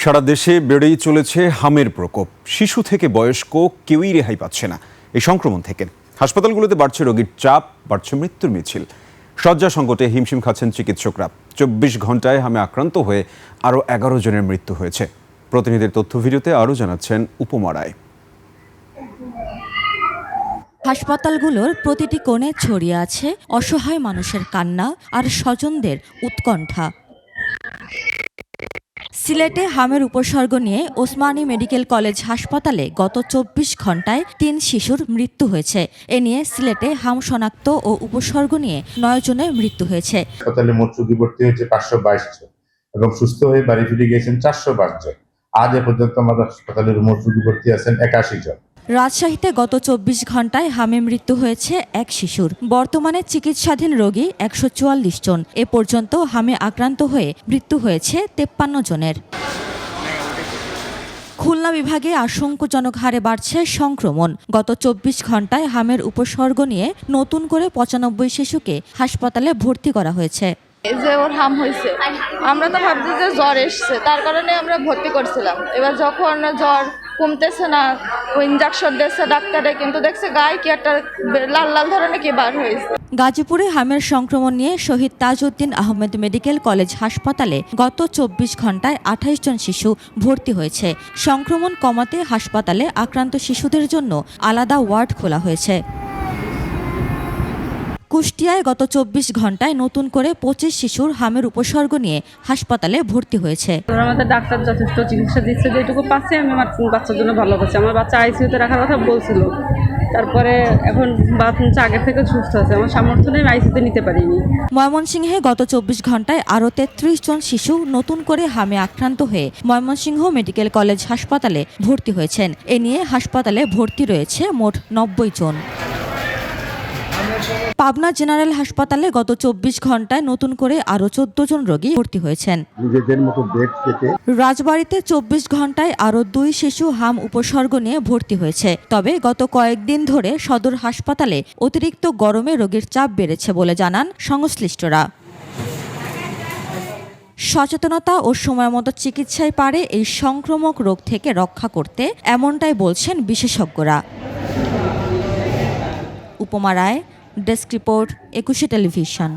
সারা দেশে বেড়েই চলেছে হামের প্রকোপ। শিশু থেকে বয়স্ক কেউই রেহাই পাচ্ছে না এই সংক্রমণ থেকে। হাসপাতালগুলোতে বাড়ছে রোগীর চাপ, বাড়ছে মৃত্যুর মিছিল। শয্যা সংকটে হিমশিম খাচ্ছেন চিকিৎসকরা। ২৪ ঘন্টায় হামে আক্রান্ত হয়ে আরও ১১ জনের মৃত্যু হয়েছে। প্রতিনিধির তথ্য ভিডিওতে আরও জানাচ্ছেন উপমা রায়। হাসপাতালগুলোর প্রতিটি কোণে ছড়িয়ে আছে অসহায় মানুষের কান্না আর স্বজনদের উৎকণ্ঠা। সিলেটে হামের উপসর্গ নিয়ে ওসমানী মেডিকেল কলেজ হাসপাতালে গত ২৪ ঘন্টায় ৩ শিশুর মৃত্যু হয়েছে। এ নিয়ে সিলেটে হাম শনাক্ত ও উপসর্গ নিয়ে ৯ জনের মৃত্যু হয়েছে। হাসপাতালে মোট রোগী ভর্তি হয়েছে ৫২২ জন এবং সুস্থ হয়ে বাড়ি ফিরে গিয়েছেন ৪০৫ জন। আজ এ পর্যন্ত আমাদের হাসপাতালের মোট রোগী ভর্তি আছেন ৮১ জন। রাজশাহীতে গত ২৪ ঘন্টায় হামে মৃত্যু হয়েছে এক শিশুর। বর্তমানে চিকিৎসাধীন রোগী ১৪৪ জন। এ পর্যন্ত হামে আক্রান্ত হয়ে মৃত্যু হয়েছে ৫৩ জনের। খুলনা বিভাগে আশঙ্কাজনক হারে বাড়ছে সংক্রমণ। গত ২৪ ঘন্টায় হামের উপসর্গ নিয়ে নতুন করে ৯৫ শিশুকে হাসপাতালে ভর্তি করা হয়েছে। যে ওর হাম হয়েছে, আমরা তো ভাবছি যে জ্বর এসছে, তার কারণে আমরা ভর্তি করছিলাম। এবার যখন জ্বর কমতেছে না, ও ইনজেকশন দিচ্ছে ডাক্তারে, কিন্তু দেখছে গায়ে কি একটা লাল লাল ধরনের কি বার হয়েছে। গাজীপুরে হামের সংক্রমণ নিয়ে শহীদ তাজউদ্দিন আহমেদ মেডিকেল কলেজ হাসপাতালে গত ২৪ ঘন্টায় ২৮ জন শিশু ভর্তি হয়েছে। সংক্রমণ কমাতে হাসপাতালে আক্রান্ত শিশুদের জন্য আলাদা ওয়ার্ড খোলা হয়েছে। কুষ্টিয়ায় গত ২৪ ঘন্টায় নতুন করে ২৫ শিশুর হামের উপসর্গ নিয়ে হাসপাতালে ভর্তি হয়েছে। আমাদের ডাক্তার যথেষ্ট চিকিৎসা দিচ্ছে, যেটুকু পাচ্ছি আমি আমার বাচ্চার জন্য ভালো পাচ্ছি। আমার বাচ্চা আইসিইউতে রাখার কথা বলছিল, তারপরে এখন বাচ্চা আগের থেকে সুস্থ আছে। আমার সামর্থ্য নেই, আইসিইউতে নিতে পারিনি। ময়মনসিংহে গত ২৪ ঘন্টায় আরও ৩৩ জন শিশু নতুন করে হামে আক্রান্ত হয়ে ময়মনসিংহ মেডিকেল কলেজ হাসপাতালে ভর্তি হয়েছেন। এ নিয়ে হাসপাতালে ভর্তি রয়েছে মোট ৯০ জন। পাবনা জেনারেল হাসপাতালে গত ২৪ ঘন্টায় নতুন করে আরও ১৪ জন রোগী ভর্তি হয়েছেন। রাজবাড়ীতে ২৪ ঘন্টায় আরও ২ শিশু হাম উপসর্গ নিয়ে ভর্তি হয়েছে। তবে গত কয়েকদিন ধরে সদর হাসপাতালে অতিরিক্ত গরমে রোগীর চাপ বেড়েছে বলে জানান সংশ্লিষ্টরা। সচেতনতা ও সময়মতো চিকিৎসায় পারে এই সংক্রামক রোগ থেকে রক্ষা করতে, এমনটাই বলছেন বিশেষজ্ঞরা। উপমা রায়, ডেস্ক রিপোর্ট, ২১ টেলিভিশন।